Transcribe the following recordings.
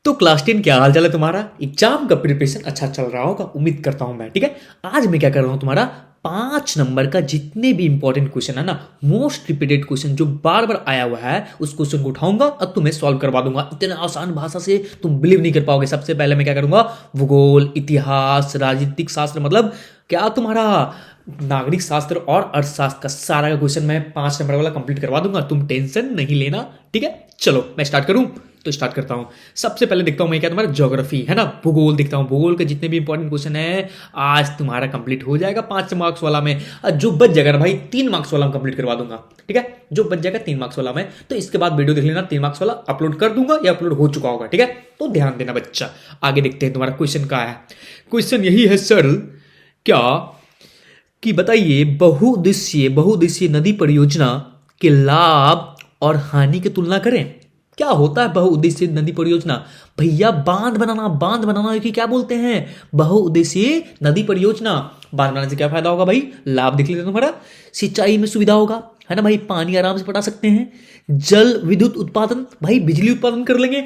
तो क्लास 10 क्या हाल चाल है तुम्हारा। एग्जाम का प्रिपरेशन अच्छा चल रहा होगा उम्मीद करता हूं मैं। ठीक है, आज मैं क्या कर रहा हूं, तुम्हारा 5 नंबर का जितने भी इंपॉर्टेंट क्वेश्चन है ना, मोस्ट रिपीटेड क्वेश्चन जो बार बार आया हुआ है, उस क्वेश्चन को उठाऊंगा और तुम्हें सॉल्व करवा दूंगा इतने आसान भाषा से तुम बिलीव नहीं कर पाओगे। सबसे पहले मैं क्या करूंगा, भूगोल, इतिहास, राजनीतिक शास्त्र, मतलब क्या तुम्हारा नागरिक शास्त्र और अर्थशास्त्र का सारा का क्वेश्चन मैं 5 नंबर वाला कंप्लीट करवा दूंगा, तुम टेंशन नहीं लेना। ठीक है, चलो मैं स्टार्ट करूं तो स्टार्ट करता हूं। सबसे पहले देखता हूं मैं क्या, तुम्हारा ज्योग्राफी है ना, भूगोल देखता हूं। भूगोल के जितने भी इंपॉर्टेंट क्वेश्चन है आज तुम्हारा कंप्लीट हो जाएगा 5 मार्क्स वाला में। और जो बच जाएगा ना भाई 3 मार्क्स वाला कंप्लीट करवा दूंगा। ठीक है, जो बच जाएगा 3 मार्क्स वाला में, तो इसके बाद वीडियो देख लेना, 3 मार्क्स वाला अपलोड कर दूंगा या अपलोड हो चुका होगा। ठीक है, तो ध्यान देना बच्चा। आगे देखते हैं तुम्हारा क्वेश्चन का है। क्वेश्चन यही है सर, क्या कि बताइए बहुउद्देशीय नदी परियोजना के लाभ और हानि की तुलना करें। क्या होता है बहुउद्देशीय नदी परियोजना? भैया बांध बनाना कि क्या बोलते हैं, बहुउद्देशीय नदी परियोजना। बांध बनाने से क्या फायदा होगा भाई, लाभ देख लेते तुम्हारा। सिंचाई में सुविधा होगा, है ना भाई, पानी आराम से पटा सकते हैं। जल विद्युत उत्पादन, भाई बिजली उत्पादन कर लेंगे,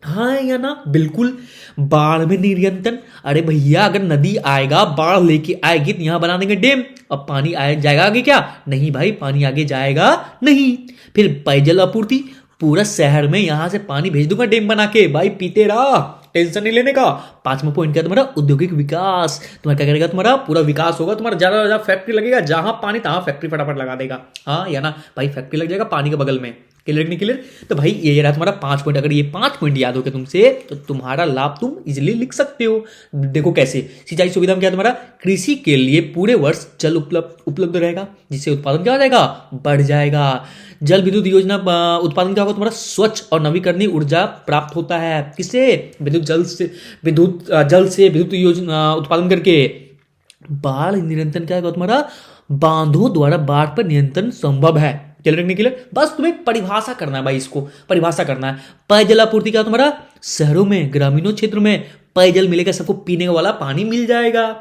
हाँ या ना, बिल्कुल। बाढ़ में नियंत्रण, अरे भैया अगर नदी आएगा बाढ़ लेके आएगी तो यहां बना देंगे डैम, अब पानी आए जाएगा आगे क्या, नहीं भाई पानी आगे जाएगा नहीं। फिर पेयजल आपूर्ति, पूरा शहर में यहां से पानी भेज दूंगा डैम बना के, भाई पीते रहा, टेंशन नहीं लेने का। 5वां पॉइंट क्या तुम्हारा, औद्योगिक विकास। तुम्हारा क्या करेगा, तुम्हारा पूरा विकास होगा, तुम्हारा ज्यादा ज्यादा फैक्ट्री लगेगा, जहां पानी तहां फैक्ट्री फटाफट लगा देगा, हाँ या ना भाई, फैक्ट्री लग जाएगा पानी के बगल में। क्लियर नहीं क्लियर? तो भाई ये रहा तुम्हारा 5 पॉइंट। अगर ये 5 पॉइंट याद हो गया तुमसे तो तुम्हारा लाभ तुम इजिली लिख सकते हो। देखो कैसे, सिंचाई सुविधा में क्या तुम्हारा, कृषि के लिए पूरे वर्ष जल उपलब्ध रहेगा, जिससे उत्पादन क्या हो जाएगा, बढ़ जाएगा। जल विद्युत योजना उत्पादन क्या होगा तुम्हारा, स्वच्छ और नवीकरणीय ऊर्जा प्राप्त होता है, किससे, जल से विद्युत योजना उत्पादन करके। बाढ़ नियंत्रण क्या होगा तुम्हारा, बांधों द्वारा बाढ़ पर नियंत्रण संभव है। क्लियर नहीं क्लियर? बस तुम्हें परिभाषा करना है भाई, इसको परिभाषा करना है। पेयजल आपूर्ति क्या तुम्हारा, शहरों में ग्रामीणों क्षेत्र में पेयजल मिलेगा, सबको पीने वाला पानी मिल जाएगा।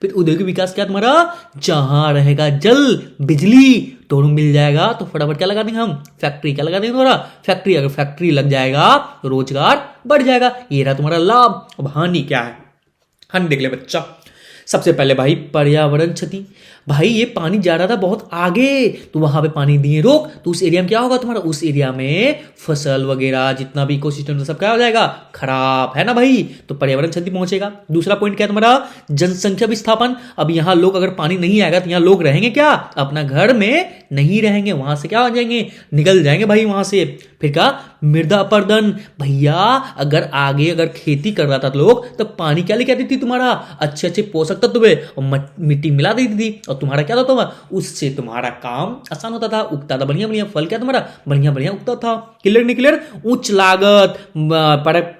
फिर औद्योगिक विकास क्या तुम्हारा, जहां रहेगा जल बिजली दोनों मिल जाएगा, तो फटाफट क्या लगा देंगे हम, फैक्ट्री। क्या लगा देंगे तुम्हारा, फैक्ट्री। अगर फैक्ट्री लग जाएगा रोजगार बढ़ जाएगा, ये रहा तुम्हारा लाभ। अब हानि क्या है, हानि देख ले बच्चा। सबसे पहले भाई पर्यावरण क्षति, भाई ये पानी जा रहा था बहुत आगे, तो वहां पे पानी दिए रोक, तो उस एरिया में क्या होगा तुम्हारा, उस एरिया में फसल वगैरह जितना भी इकोसिस्टम सब क्या हो जाएगा, खराब, है ना भाई, तो पर्यावरण क्षति पहुंचेगा। दूसरा पॉइंट क्या तुम्हारा, जनसंख्या विस्थापन। अब यहाँ लोग, अगर पानी नहीं आएगा तो यहाँ लोग रहेंगे क्या, अपना घर में नहीं रहेंगे, वहां से क्या हो जाएंगे, निकल जाएंगे भाई वहां से। फिर क्या, मृदा अपरदन, भैया अगर आगे अगर खेती कर रहा था लोग तो पानी क्या लेके आती थी तुम्हारा, अच्छे अच्छे पोषक तत्व और मिट्टी मिला देती थी, और तुम्हारा क्या होता था, उससे तुम्हारा काम आसान होता था, उगता था बढ़िया बढ़िया फल, क्या तुम्हारा बढ़िया बढ़िया उगता था। क्लियर नहीं क्लियर? उच्च लागत,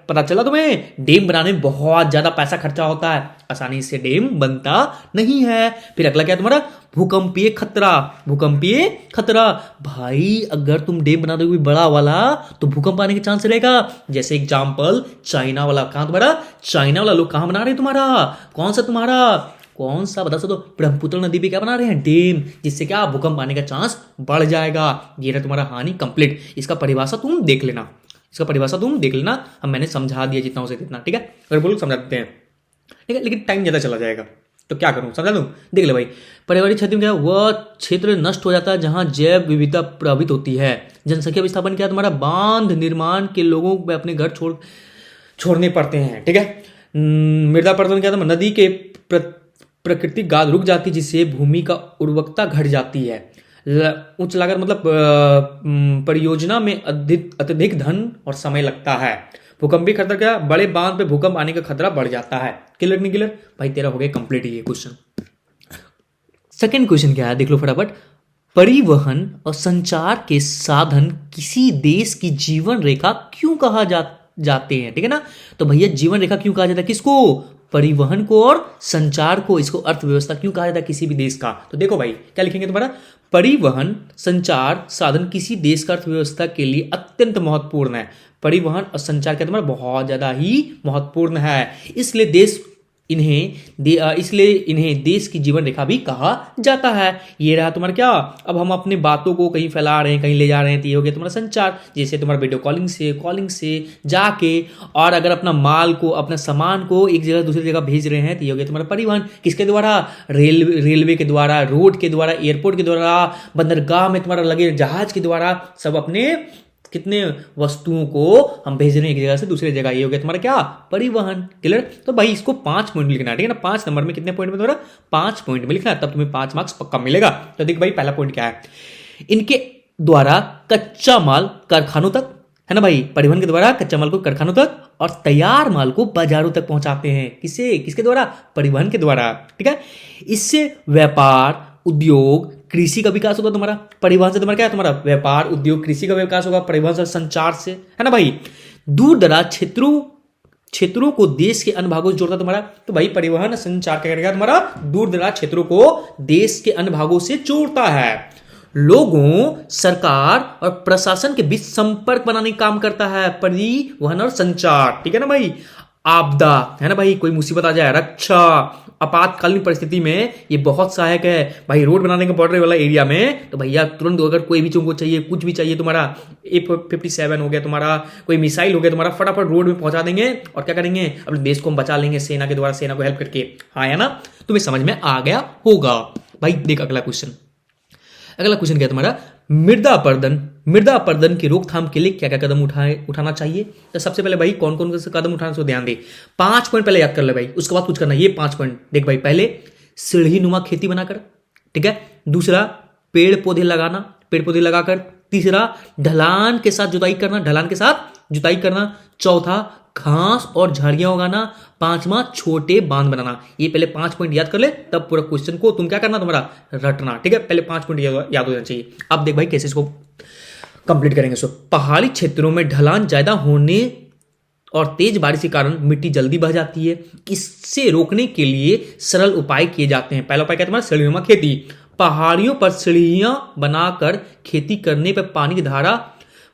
पता चला तुम्हें, डैम बनाने में बहुत ज्यादा पैसा खर्चा होता है, आसानी से डैम बनता नहीं है। फिर अगला क्या तुम्हारा, भूकंपीय खतरा। भूकंपीय खतरा, भाई अगर तुम डैम बना दोगे बड़ा वाला तो भूकंप आने के चांस रहेगा। जैसे एग्जांपल चाइना वाला, कहां तुम्हारा, चाइना वाला लोग कहां बना रहे हैं तुम्हारा, कौन सा बता सकते हो, ब्रह्मपुत्र नदी पे क्या बना रहे हैं, डैम, जिससे क्या भूकंप आने का चांस बढ़ जाएगा। ये रहा तुम्हारा हानि कंप्लीट। इसका परिभाषा तुम देख लेना, अब मैंने समझा दिया जितना हो सके इतना। ठीक है, अगर बोलो समझा देते हैं, ठीक है, लेकिन टाइम ज्यादा चला जाएगा तो क्या करूं, समझा दूं, देख ले भाई। पर्यावरणीय क्षति में क्या, वह क्षेत्र नष्ट हो जाता है जहां जैव विविधता प्रभावित होती है। जनसंख्या विस्थापन क्या तुम्हारा, बांध निर्माण के लोगों को अपने घर छोड़ने पड़ते हैं। ठीक है, मृदा अपरदन क्या था, नदी के प्रकृतिक गाद रुक जाती है, जिससे भूमि का उर्वरकता घट जाती है। उच्च लागत मतलब परियोजना में अत्यधिक धन और समय लगता है। भूकंपीय खतरा क्या, बड़े बांध पे भूकंप आने का खतरा बढ़ जाता है। क्लियर नहीं क्लियर? भाई तेरा हो गया कंप्लीट ये क्वेश्चन। सेकंड क्वेश्चन क्या है, देख लो फटाफट। परिवहन और संचार के साधन किसी देश की जीवन रेखा क्यों कहा जाते हैं, ठीक है ना। तो भैया जीवन रेखा क्यों कहा जाता है, किसको, परिवहन को और संचार को, इसको अर्थव्यवस्था क्यों कहा जाता है किसी भी देश का। तो देखो भाई क्या लिखेंगे तुम्हारा, परिवहन संचार साधन किसी देश का अर्थव्यवस्था के लिए अत्यंत महत्वपूर्ण है। परिवहन और संचार क्या तुम्हारा बहुत ज्यादा ही महत्वपूर्ण है, इसलिए देश इसलिए इन्हें देश की जीवन रेखा भी कहा जाता है। ये रहा तुम्हारा क्या, अब हम अपने बातों को कहीं फैला रहे हैं, कहीं ले जा रहे हैं, तो ये हो गया तुम्हारा संचार। जैसे तुम्हारा वीडियो कॉलिंग से जाके, और अगर अपना माल को, अपना सामान को एक जगह दूसरी जगह भेज रहे हैं, तो ये हो गया तुम्हारा परिवहन। किसके द्वारा? रेलवे के द्वारा, रोड के द्वारा, एयरपोर्ट के द्वारा, बंदरगाह में तुम्हारा लगे जहाज के द्वारा, सब अपने कितने वस्तुओं को हम भेज रहे हैं एक जगह से दूसरी जगह, ये हो गया तुम्हारा क्या, परिवहन। क्लियर? तो भाई इसको 5 पॉइंट लिखना है, ठीक है ना। 5 नंबर में कितने पॉइंट में तुम्हारा? 5 पॉइंट में लिखना है, तब तुम्हें 5 मार्क्स पक्का मिलेगा। तो देख भाई पहला पॉइंट क्या है, इनके द्वारा कच्चा माल कारखानों तक, है ना भाई, परिवहन के द्वारा कच्चा माल को कारखानों तक और तैयार माल को बाजारों तक पहुंचाते हैं। किसके द्वारा? परिवहन के द्वारा, ठीक है। इससे व्यापार, उद्योग, कृषि का विकास होगा तुम्हारा। परिवहन से तुम्हारा क्या है, तुम्हारा व्यापार, उद्योग, कृषि का विकास होगा, परिवहन से, संचार से, है ना भाई। दूर दराज क्षेत्रों को देश के अन्य भागों से जोड़ता तुम्हारा। तो भाई परिवहन संचार क्या करेगा तुम्हारा? दूर दराज क्षेत्रों को देश के अन्य भागों से जोड़ता है। लोगों, सरकार और प्रशासन के बीच संपर्क बनाने का काम करता है परिवहन और संचार, ठीक है ना भाई। आपदा, है ना भाई, कोई मुसीबत आ जाए, रक्षा, आपातकालीन परिस्थिति में ये बहुत सहायक है भाई। रोड बनाने के बॉर्डर वाला एरिया में तो भैया तुरंत अगर कोई भी चीज को चाहिए, कुछ भी चाहिए, तुम्हारा A57 हो गया, तुम्हारा कोई मिसाइल हो गया, तुम्हारा फटाफट रोड में पहुंचा देंगे और क्या करेंगे, अपने देश को हम बचा लेंगे सेना के द्वारा, सेना को हेल्प करके। हाँ है ना, तुम्हें समझ में आ गया होगा भाई। देख अगला क्वेश्चन क्या है तुम्हारा, मृदा अपरदन की रोकथाम के लिए क्या क्या कदम उठाना चाहिए। तो सबसे पहले भाई कौन कौन से कदम उठाने से ध्यान दे। 5 पॉइंट पहले याद कर ले भाई, उसके बाद कुछ करना। ये 5 पॉइंट देख भाई, पहले सीढ़ी नुमा खेती बनाकर, ठीक है। दूसरा पेड़ पौधे लगाकर। तीसरा ढलान के साथ जुताई करना। चौथा घास और झाड़ियां उगाना। 5वां छोटे बांध बनाना। ये पहले 5 पॉइंट याद कर ले, तब पूरा क्वेश्चन को तुम क्या करना, तुम्हारा रटना, ठीक है। पहले 5 पॉइंट याद होना चाहिए। अब देख भाई कैसे इसको कंप्लीट करेंगे। सो पहाड़ी क्षेत्रों में ढलान ज्यादा होने और तेज बारिश के कारण मिट्टी जल्दी बह जाती है। इससे रोकने के लिए सरल उपाय किए जाते हैं। पहला उपाय क्या है तुम्हारा, सीढ़ीनुमा खेती। पहाड़ियों पर सीढ़ियां बनाकर खेती करने पर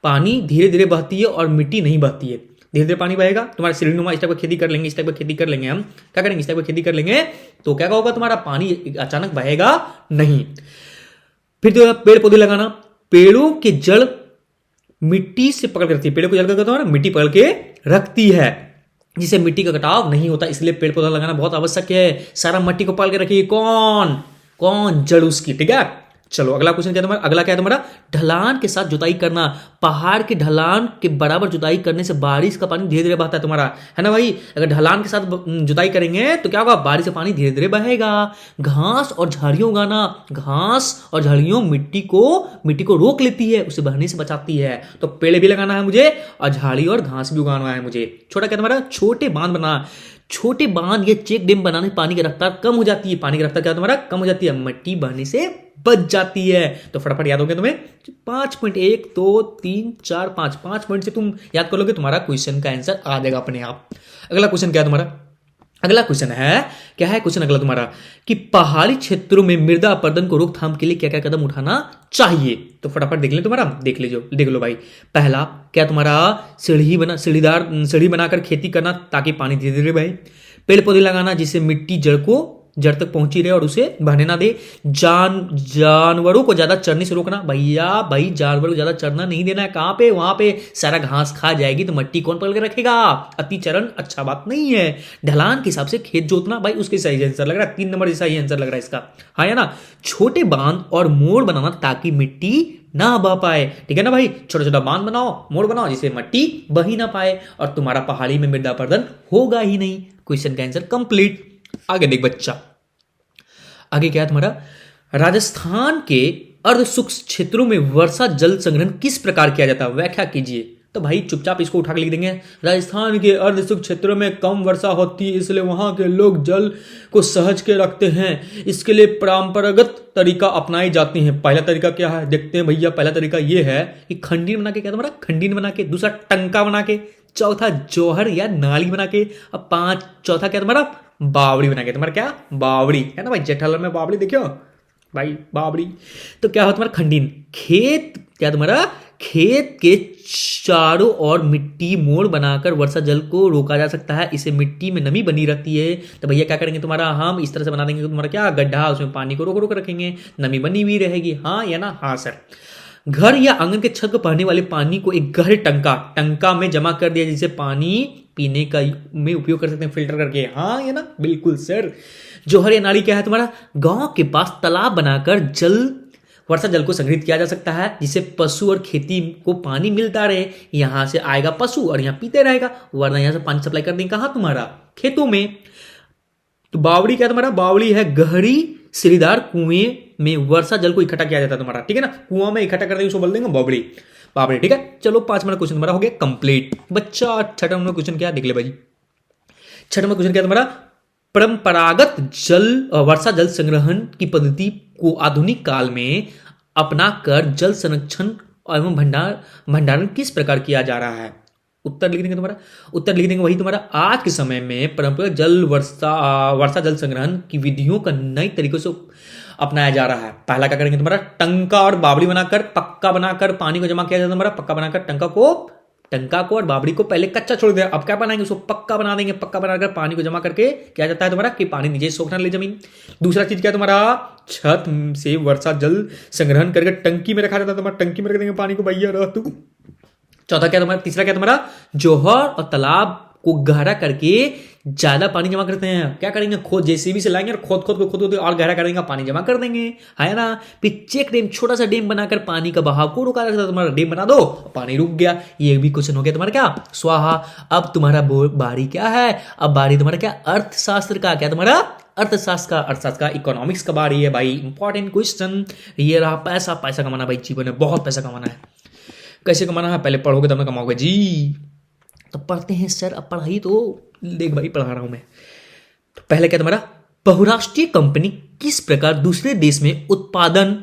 पानी धीरे धीरे बहती है और मिट्टी नहीं बहती है। धीरे धीरे पानी बहेगा, तुम्हारा सीढ़ीनुमा इस टाइप का खेती कर लेंगे, हम क्या करेंगे, इस टाइप का खेती कर लेंगे तो क्या होगा, तुम्हारा पानी अचानक बहेगा नहीं। फिर तो पेड़ पौधे लगाना। पेड़ों के जड़ मिट्टी से पकड़ के रखती है। पेड़ों को जड़ क्या तुम्हारा, मिट्टी पकड़ के रखती है, जिससे मिट्टी का कटाव नहीं होता। इसलिए पेड़ पौधा लगाना बहुत आवश्यक है। सारा मिट्टी को पाल के रखिए। कौन जड़ उसकी, ठीक है। चलो अगला क्वेश्चन क्या है तुम्हारा, अगला क्या है तुम्हारा, ढलान के साथ जुताई करना। पहाड़ के ढलान के बराबर जुताई करने से बारिश का पानी धीरे धीरे बहता है तुम्हारा, है ना भाई। अगर ढलान के साथ जुताई करेंगे तो क्या होगा, बारिश का पानी धीरे धीरे बहेगा। घास और झाड़ियों उगाना। घास और झाड़ियों मिट्टी को रोक लेती है, उसे बहने से बचाती है। तो पेड़ भी लगाना है मुझे और झाड़ी और घास भी उगाना है मुझे। छोटा क्या तुम्हारा, छोटे बांध बनाना। छोटे बांध या चेक डैम बनाने से पानी की रफ्तार कम हो जाती है। पानी की रफ्तार क्या तुम्हारा, कम हो जाती है, मिट्टी बहने से बच जाती है। तो फटाफट याद हो गया तुम्हें 5 पॉइंट, 1 2 3 4 5 पॉइंट से तुम याद कर लोगे, तुम्हारा क्वेश्चन का आंसर आ जाएगा अपने आप। अगला क्वेश्चन क्या है तुम्हारा, अगला क्वेश्चन है क्या है क्वेश्चन अगला तुम्हारा, कि पहाड़ी क्षेत्रों में मृदा अपरदन को रोकथाम के लिए क्या क्या कदम उठाना चाहिए। तो फटाफट देख ले तुम्हारा, देख लो भाई। पहला क्या तुम्हारा, सीढ़ी बनाकर खेती करना ताकि पानी धीरे धीरे बहे। पेड़ पौधे लगाना जिससे मिट्टी जड़ तक पहुंची रहे और उसे बहने ना दे। जानवरों को ज्यादा चरने से रोकना। भैया भाई जानवरों को ज्यादा चरना नहीं देना है। कहां पे, वहां पे सारा घास खा जाएगी तो मिट्टी कौन पकड़ के रखेगा। अतिचरण अच्छा बात नहीं है। ढलान के हिसाब से खेत जोतना, भाई उसके सही आंसर लग रहा है, 3 नंबर सही आंसर लग रहा है इसका, हाँ है ना। छोटे बांध और मोड़ बनाना ताकि मिट्टी ना बह पाए, ठीक है ना भाई। छोटा छोटा बांध बनाओ, मोड़ बनाओ जिससे मिट्टी बह ही ना पाए और तुम्हारा पहाड़ी में मृदा अपरदन होगा ही नहीं। क्वेश्चन का आंसर कंप्लीट। आगे देख बच्चा, आगे क्या है तुम्हारा, राजस्थान के अर्ध शुष्क क्षेत्रों में वर्षा जल संग्रहण किस प्रकार किया जाता है, व्याख्या कीजिए। तो भाई चुपचाप इसको उठा के लिख देंगे। राजस्थान के अर्ध शुष्क क्षेत्रों में कम वर्षा होती है, इसलिए वहां के लोग जल को सहज के रखते हैं। इसके लिए परंपरागत तरीका अपनाई जाती है। पहला तरीका क्या है देखते हैं भैया। पहला तरीका यह है कि खंडीन बना के, क्या तुम्हारा खंडीन बना के। दूसरा टंका बना के। चौथा जोहर या नाली बना के। अब चौथा क्या तुम्हारा, बावड़ी बना के। तुम्हारा क्या, बावड़ी, है ना भाई। जेठालाल में बावड़ी देखियो भाई, बावड़ी। तो क्या हो तुम्हारा खंडीन। खेत क्या तुम्हारा, खेत के चारों ओर मिट्टी मोड़ बनाकर वर्षा जल को रोका जा सकता है, इससे मिट्टी में नमी बनी रहती है। तो भैया क्या करेंगे तुम्हारा, हम इस तरह से बना देंगे तुम्हारा क्या गड्ढा, उसमें पानी को रोक रोक रखेंगे, नमी बनी हुई रहेगी। हाँ या ना? हाँ सर। घर या आंगन के छत पर पड़ने वाले पानी को एक गहरे टंका में जमा कर दिया, जिससे पानी पीने का में उपयोग कर सकते हैं फिल्टर करके। हाँ या ना? बिल्कुल सर। जोहर या नाली क्या है तुम्हारा, गांव के पास तालाब बनाकर वर्षा जल को संग्रहित किया जा सकता है, जिससे पशु और खेती को पानी मिलता रहे। यहां से आएगा पशु और यहां पीते रहेगा, वरना यहां से पानी सप्लाई कर देंगे कहां तुम्हारा, खेतों में। तो बावड़ी क्या तुम्हारा, बावड़ी है गहरी सिरीदार कुएं में वर्षा जल को इकट्ठा किया जाता है तुम्हारा, ठीक है ना, कुआं में इकट्ठा कर देंगे उसको बोल देंगे बावड़ी, बावड़ी, ठीक है। चलो 5 नंबर क्वेश्चन तुम्हारा हो गया कंप्लीट। बच्चा 6 नंबर क्वेश्चन क्या देख ले भाई। 6 नंबर क्वेश्चन क्या तुम्हारा, परंपरागत वर्षा जल संग्रहण की पद्धति को आधुनिक काल में अपनाकर जल संरक्षण एवं भंडारण किस प्रकार किया जा रहा है। उत्तर लिख देंगे तुम्हारा, उत्तर लिख देंगे वही तुम्हारा, आज के समय में परंपरागत वर्षा जल संग्रहण की विधियों का नई तरीकों से अपनाया जा रहा है। पहला क्या करेंगे तुम्हारा, टंका और बावड़ी बनाकर पक्का बनाकर पानी को जमा किया जाता है तुम्हारा, पक्का बनाकर टंका को और बावड़ी को पहले कच्चा छोड़ दिया, अब क्या बनाएंगे उसको पक्का बना देंगे, पक्का बनाकर पानी को जमा करके क्या जाता है तुम्हारा कि पानी नीचे सोखना ले जमीन। दूसरा चीज क्या तुम्हारा, छत से वर्षा जल संग्रहण करके टंकी में रखा जाता है तुम्हारा, टंकी में रख देंगे पानी को भैया रह तू। चौथा क्या तुम्हारा, तीसरा क्या तुम्हारा, जोहर और तालाब को गहरा करके ज्यादा पानी जमा करते हैं, क्या करेंगे खोद जेसीबी से लाएंगे और खोद और गहरा करेंगे, पानी जमा कर देंगे, है ना। फिर चेक डैम, छोटा सा डैम बनाकर पानी का बहाव को रोका जाता है तुम्हारा, डैम बना दो पानी रुक गया। ये भी क्वेश्चन हो गया तुम्हारा क्या, स्वाहा। अब तुम्हारा बारी क्या है, अब बारी तुम्हारा क्या, अर्थशास्त्र का, क्या तुम्हारा अर्थशास्त्र का इकोनॉमिक्स का बारी है भाई। इंपॉर्टेंट क्वेश्चन ये रहा, पैसा कमाना भाई, जीवन में बहुत पैसा कमाना है। कैसे कमाना है, पहले पढ़ोगे तब ना कमाओगे जी। तो पढ़ते हैं सर, अब पढ़ाई तो देख भाई पढ़ा रहा हूं मैं। तो पहले क्या तुम्हारा, बहुराष्ट्रीय कंपनी किस प्रकार दूसरे देश में उत्पादन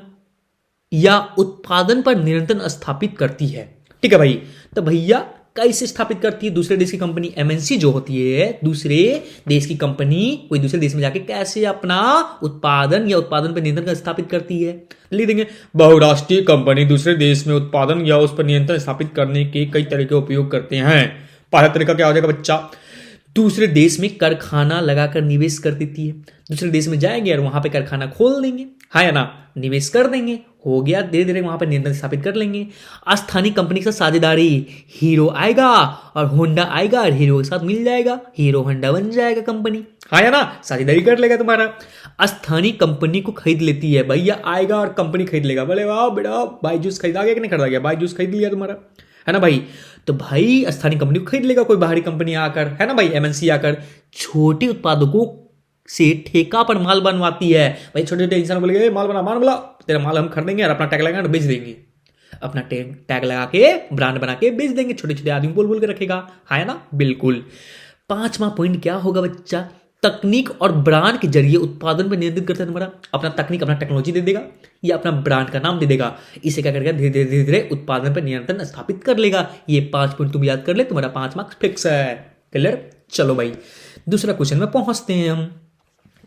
पर नियंत्रण स्थापित करती है, ठीक है भाई। तो भैया कैसे स्थापित करती है दूसरे देश की कंपनी, एमएनसी जो होती है दूसरे देश की कंपनी, कोई दूसरे देश में जाके कैसे अपना उत्पादन पर नियंत्रण स्थापित करती है, लिख देंगे बहुराष्ट्रीय कंपनी दूसरे देश में उत्पादन या उस पर नियंत्रण स्थापित करने के कई तरीके उपयोग करते हैं। पहला तरीका क्या हो जाएगा बच्चा, दूसरे देश में कारखाना लगाकर निवेश कर देती है, दूसरे देश में जाएंगे और वहां पे कारखाना खोल देंगे, हाँ या ना, निवेश कर देंगे, हो गया, धीरे धीरे वहां पर नियंत्रण स्थापित कर लेंगे। स्थानीय कंपनी के साथ साझेदारी, हीरो आएगा और होंडा आएगा और हीरो के साथ मिल जाएगा, हीरो होंडा बन जाएगा कंपनी, हाँ या ना, साझेदारी कर लेगा तुम्हारा। स्थानीय कंपनी को खरीद लेती है, भैया आएगा और कंपनी खरीद लेगा, बोले वाह बेटा बाईजूस खरीदा गया कि नहीं खरीदा गया, बाईजूस खरीद लिया तुम्हारा, है ना भाई। तो भाई स्थानीय कंपनी को खरीद लेगा कोई बाहरी कंपनी आकर, है ना भाई, एमएनसी आकर। छोटे उत्पादकों से ठेका पर माल बनवाती है, भाई छोटे छोटे इंसान बोलेंगे माल बोला तेरा माल हम खरीदेंगे और अपना टैग लगाएंगे और बेच देंगे, अपना टैग लगा के ब्रांड बना के बेच देंगे, छोटे छोटे आदमी बोल के रखेगा, है ना, बिल्कुल। 5वां पॉइंट क्या होगा बच्चा, तकनीक और ब्रांड के जरिए उत्पादन पर नियंत्रित करता है तुम्हारा, अपना तकनीक अपना टेक्नोलॉजी दे देगा या अपना ब्रांड का नाम दे देगा, इसे क्या करेगा धीरे धीरे उत्पादन पर नियंत्रण स्थापित कर लेगा। ये 5 पॉइंट तुम याद कर ले, तुम्हारा 5 मार्क्स फिक्स है, क्लियर। चलो भाई दूसरा क्वेश्चन में पहुंचते हैं हम।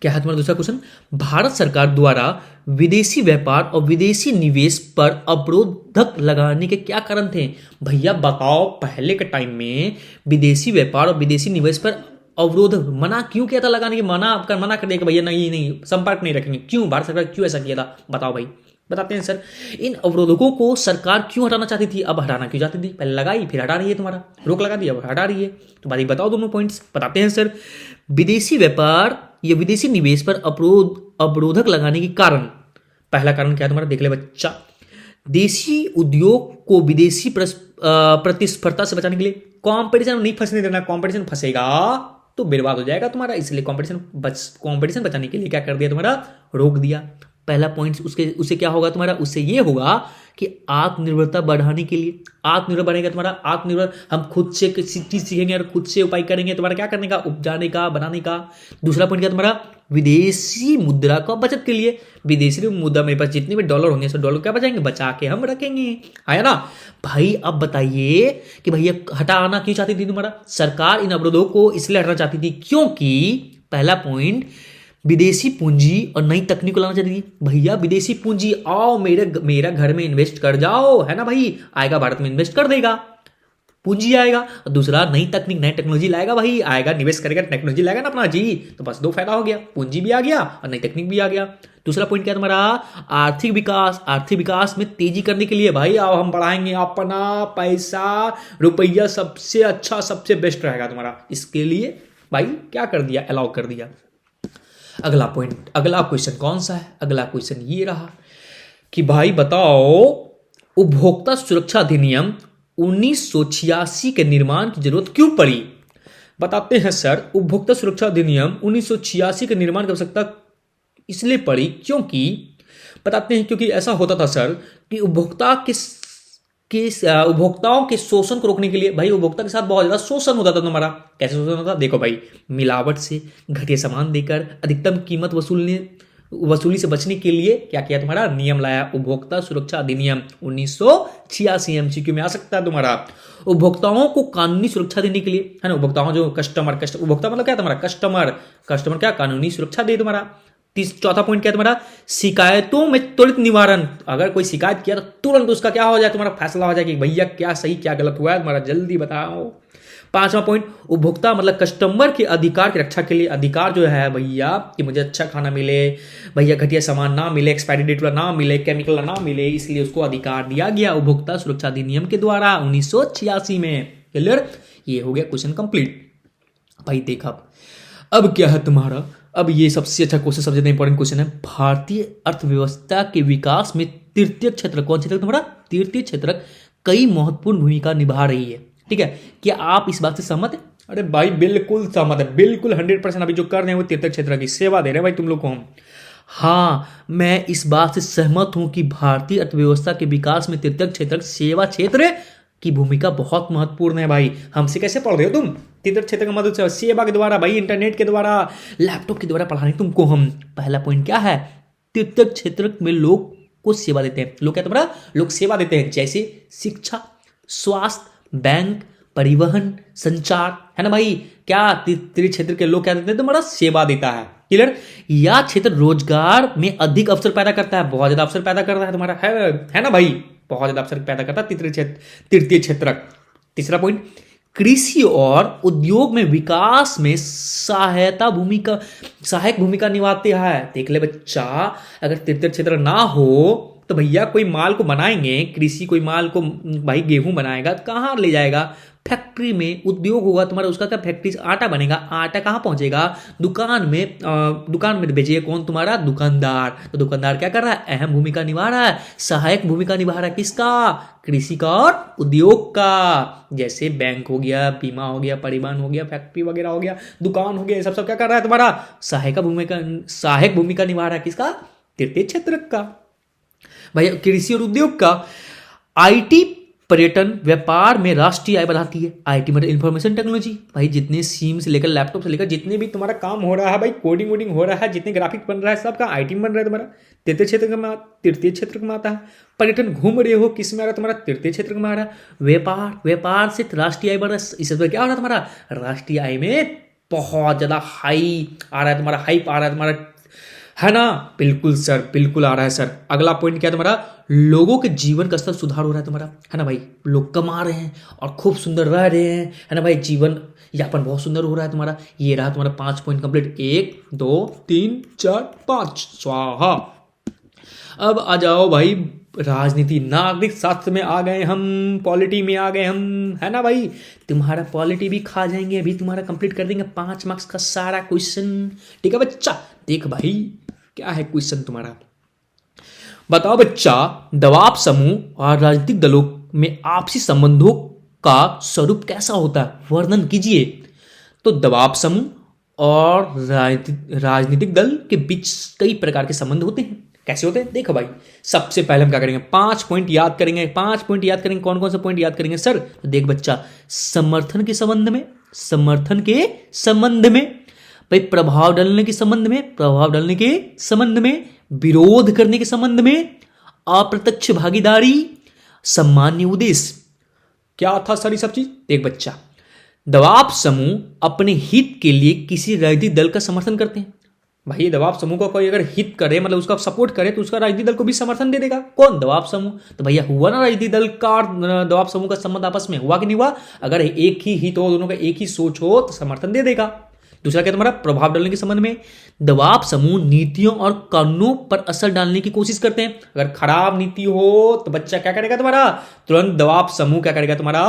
क्या है तुम्हारा दूसरा क्वेश्चन, भारत सरकार द्वारा विदेशी व्यापार और विदेशी निवेश पर अवरोधक लगाने के क्या कारण थे। भैया बताओ, पहले के टाइम में विदेशी व्यापार और विदेशी निवेश पर अवरोध मना क्यों किया था लगाने की, मना कर दिया कि भैया नहीं संपर्क नहीं रखेंगे, क्यों भारत सरकार क्यों ऐसा किया था, बताओ भाई, बताते हैं सर। इन अवरोधकों को सरकार क्यों हटाना चाहती थी, अब हटाना क्यों चाहती थी, पहले लगाई फिर हटा रही है, तुम्हारा रोक लगा दिया अब हटा रही है, तो भाई बताओ दोनों पॉइंट्स, बताते हैं सर। विदेशी व्यापार या विदेशी निवेश पर अवरोधक लगाने के कारण, पहला कारण क्या है तुम्हारा, देख ले बच्चा, देशी उद्योग को विदेशी प्रतिस्पर्धा से बचाने के लिए, कंपटीशन में नहीं फंसने देना, कंपटीशन फंसेगा तो बर्बाद हो जाएगा तुम्हारा, इसलिए कंपटीशन बचाने के लिए क्या कर दिया तुम्हारा, रोक दिया। पहला पॉइंट उससे क्या होगा तुम्हारा, उससे ये होगा कि आत्मनिर्भरता बढ़ाने के लिए, आत्मनिर्भर बढ़ेगा तुम्हारा, आत्मनिर्भर हम खुद से चीज सीखेंगे और खुद से उपाय करेंगे तुम्हारा, क्या करने का, उपजाने का, बनाने का। दूसरा पॉइंट क्या तुम्हारा, विदेशी मुद्रा का बचत के लिए, विदेशी मुद्रा मेरे पास जितने भी डॉलर होंगे सब डॉलर क्या बचाएंगे, बचा के हम रखेंगे, है ना भाई। अब बताइए कि भैया हटाना क्यों चाहती थी तुम्हारा सरकार, इन अवरोधों को इसलिए हटाना चाहती थी क्योंकि पहला पॉइंट, विदेशी पूंजी और नई तकनीक को लाना चाहिए। भैया विदेशी पूंजी आओ मेरा घर में इन्वेस्ट कर जाओ, है ना भाई, आएगा भारत में इन्वेस्ट कर देगा, पूंजी आएगा। और दूसरा नई तकनीक नई टेक्नोलॉजी लाएगा भाई, आएगा निवेश करेगा, टेक्नोलॉजी लाएगा ना अपना जी, तो बस दो फायदा हो गया, पूंजी भी आ गया और नई तकनीक भी आ गया। दूसरा पॉइंट क्या है तुम्हारा, आर्थिक विकास। आर्थिक विकास में तेजी करने के लिए भाई आओ हम बढ़ाएंगे अपना पैसा, रुपया सबसे अच्छा सबसे बेस्ट रहेगा तुम्हारा, इसके लिए भाई क्या कर दिया, अलाउ कर दिया। अगला पॉइंट, अगला क्वेश्चन कौन सा है, अगला क्वेश्चन ये रहा कि भाई बताओ उपभोक्ता सुरक्षा अधिनियम 1986 के निर्माण की जरूरत क्यों पड़ी। बताते हैं सर, उपभोक्ता सुरक्षा अधिनियम 1986 के निर्माण की आवश्यकता इसलिए पड़ी क्योंकि, बताते हैं क्योंकि ऐसा होता था सर कि उपभोक्ताओं के शोषण को रोकने के लिए, भाई उपभोक्ता के साथ बहुत ज्यादा शोषण होता था तुम्हारा। कैसे शोषण होता था, देखो भाई, मिलावट से, घटिया सामान देकर अधिकतम कीमत वसूली से बचने के लिए क्या किया तुम्हारा, नियम लाया, उपभोक्ता सुरक्षा अधिनियम 1986। एमसीक्यू में आ सकता है तुम्हारा। उपभोक्ताओं को कानूनी सुरक्षा देने के लिए, है ना, उपभोक्ताओं जो उपभोक्ता मतलब क्या तुम्हारा, कस्टमर क्या कानूनी सुरक्षा दे तुम्हारा। चौथा पॉइंट क्या है तुम्हारा, शिकायतों में त्वरित निवारण। अगर कोई शिकायत किया तो तुरंत उसका क्या हो जाए, तुम्हारा फैसला हो जाए कि भैया क्या सही क्या गलत हुआ है तुम्हारा, जल्दी बताओ। पांचवा पॉइंट, उपभोक्ता मतलब कस्टमर के अधिकार की रक्षा के लिए। अधिकार जो है भैया कि मुझे अच्छा खाना मिले, भैया घटिया सामान ना मिले, एक्सपायरी डेट वाला ना मिले, केमिकल ना मिले, इसलिए उसको अधिकार दिया गया उपभोक्ता सुरक्षा अधिनियम के द्वारा 1986 में। क्लियर, ये हो गया क्वेश्चन कंप्लीट। भाई देखा, अब क्या है तुम्हारा, अब ये सबसे अच्छा क्वेश्चन, सबसे ज्यादा इंपॉर्टेंट क्वेश्चन है, भारतीय अर्थव्यवस्था के विकास में तृतीय क्षेत्र, कौन क्षेत्र तुम्हारा, तृतीय क्षेत्र कई महत्वपूर्ण भूमिका निभा रही है। ठीक है, क्या आप इस बात से सहमत है? अरे भाई बिल्कुल सहमत है, बिल्कुल 100%। अभी जो कर रहे हैं वो तृतीय क्षेत्र की सेवा दे रहे हैं भाई तुम लोग को हम। हाँ, मैं इस बात से सहमत हूं कि भारतीय अर्थव्यवस्था के विकास में तृतीय क्षेत्र सेवा क्षेत्र की भूमिका बहुत महत्वपूर्ण है। भाई हमसे कैसे पढ़ रहे हो तुम, तृतीय क्षेत्र का मदद से, सेवा के द्वारा भाई, इंटरनेट के द्वारा, लैपटॉप के द्वारा पढ़ाने तुमको हम। पहला पॉइंट क्या है, तृतीय क्षेत्र में लोग को सेवा देते हैं। लोग क्या तुम्हारा, लोग सेवा देते हैं, जैसे शिक्षा, स्वास्थ्य, बैंक, परिवहन, संचार, है ना भाई। क्या तृतीय क्षेत्र के लोग क्या देते हैं तुम्हारा, सेवा देता है। क्लियर, यह क्षेत्र रोजगार में अधिक अवसर पैदा करता है, बहुत ज्यादा अवसर पैदा करता है तुम्हारा, है ना भाई, बहुत ज्यादा अवसर पैदा करता है तृतीय क्षेत्र। तीसरा पॉइंट, कृषि और उद्योग में विकास में सहायक भूमिका निभाते हैं। देख ले बच्चा, अगर तृतीय क्षेत्र ना हो तो भैया कोई माल को बनाएंगे, कृषि कोई माल को भाई गेहूं बनाएगा तो कहाँ ले जाएगा, फैक्ट्री में, उद्योग होगा तुम्हारा, उसका क्या फैक्ट्री से आटा बनेगा, आटा कहाँ पहुंचेगा, दुकान में बेचेगा कौन, तुम्हारा दुकानदार। तो दुकानदार क्या कर रहा है, अहम भूमिका निभा रहा है, सहायक भूमिका निभा रहा है, किसका, कृषि का और उद्योग का। जैसे बैंक हो गया, बीमा हो गया, परिवहन हो गया, फैक्ट्री वगैरह हो गया, दुकान हो गया, सब क्या कर रहा है तुम्हारा, सहायक भूमिका निभा रहा है, किसका, तृतीय क्षेत्र का। भाई कृषि और उद्योग का। आईटी, पर्यटन, व्यापार में राष्ट्रीय आय बढ़ाती है। आईटी मतलब इंफॉर्मेशन टेक्नोलॉजी, भाई जितने सिम से लेकर लैपटॉप से लेकर जितने भी तुम्हारा काम हो रहा है भाई, कोडिंग वोडिंग हो रहा है, जितने ग्राफिक बन रहा है, सबका आईटी में बन रहा है तुम्हारा, तृतीय क्षेत्र में आता है। पर्यटन, घूम रहे हो, किस में आ रहा है तुम्हारा, तृतीय क्षेत्र में आ रहा है। व्यापार से राष्ट्रीय आय बढ़ रहा है, इससे क्या हो रहा है तुम्हारा, राष्ट्रीय आय में बहुत ज्यादा हाई आ रहा है तुम्हारा, हाइप आ रहा है तुम्हारा, है ना। बिल्कुल सर, बिल्कुल आ रहा है सर। अगला पॉइंट क्या है तुम्हारा, लोगों के जीवन का स्तर सुधार हो रहा है तुम्हारा, है ना भाई, लोग कमा रहे हैं और खूब सुंदर रह रहे हैं, है ना भाई, जीवन यापन बहुत सुंदर हो रहा है तुम्हारा। ये रहा तुम्हारा 5 पॉइंट कंप्लीट, 1 2 3 4 5, स्वाहा। अब आ जाओ भाई राजनीति, नागरिक शास्त्र में आ गए हम, पॉलिटी में आ गए हम, है ना भाई। तुम्हारा पॉलिटी भी खा जाएंगे, अभी तुम्हारा कंप्लीट कर देंगे 5 मार्क्स का सारा क्वेश्चन। ठीक है बच्चा, देख भाई क्या है क्वेश्चन तुम्हारा। बताओ बच्चा, दबाव समूह और राजनीतिक दलों में आपसी संबंधों का स्वरूप कैसा होता है, वर्णन कीजिए। तो दबाव समूह और राजनीतिक दल के बीच कई प्रकार के संबंध होते हैं। कैसे होते हैं, देखो भाई, सबसे पहले हम क्या करेंगे, 5 पॉइंट याद करेंगे। 5 पॉइंट याद करेंगे, कौन कौन से पॉइंट याद करेंगे सर, तो देख बच्चा, समर्थन के संबंध में, भाई प्रभाव डालने के संबंध में, विरोध करने के संबंध में, अप्रत्यक्ष भागीदारी, सामान्य उद्देश्य। क्या था सर ये सब चीज, देख बच्चा, दबाव समूह अपने हित के लिए किसी राजनीतिक दल का समर्थन करते हैं। भाई दबाव समूह का कोई अगर हित करे, मतलब उसका सपोर्ट करे, तो उसका राजनीतिक दल को भी समर्थन दे देगा। कौन? दबाव समूह। तो भैया हुआ ना राजनीतिक दल का और दबाव समूह का संबंध आपस में, हुआ कि नहीं हुआ? अगर एक ही हित हो, दोनों का एक ही सोच हो, तो समर्थन दे देगा। दूसरा क्या तुम्हारा? प्रभाव डालने के संबंध में दबाव समूह नीतियों और कानूनों पर असर डालने की कोशिश करते हैं। अगर खराब नीति हो तो बच्चा क्या करेगा तुम्हारा? तुरंत दबाव समूह क्या करेगा तुम्हारा?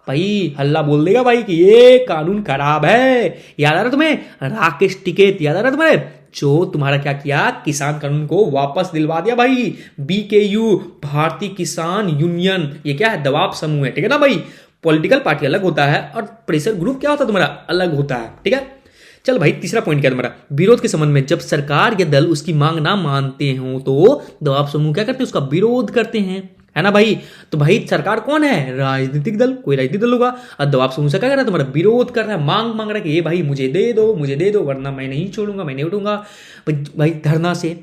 भाई हल्ला बोल देगा भाई कि ये कानून खराब है। याद आ रहा तुम्हें? राकेश टिकैत याद आ रहा तुम्हारे? जो तुम्हारा क्या किया, किसान कानून को वापस दिलवा दिया भाई। BKU, भारतीय किसान यूनियन, ये क्या है? दबाव समूह है, ठीक है ना भाई। पॉलिटिकल पार्टी अलग होता है और प्रेशर ग्रुप क्या होता है तुम्हारा? अलग होता है, ठीक है। चल भाई तीसरा पॉइंट क्या है तुम्हारा? विरोध के संबंध में जब सरकार या दल उसकी मांग ना मानते हो तो दबाव समूह क्या करते हैं? उसका विरोध करते हैं, है ना भाई। तो भाई सरकार कौन है? राजनीतिक दल, कोई राजनीतिक दल होगा। और दबाव समूह से क्या कर रहा है तुम्हारा? विरोध कर रहा है, मांग रहा है कि ये भाई मुझे दे दो वरना मैं नहीं छोड़ूंगा, मैं नहीं उठूंगा। भाई धरना से।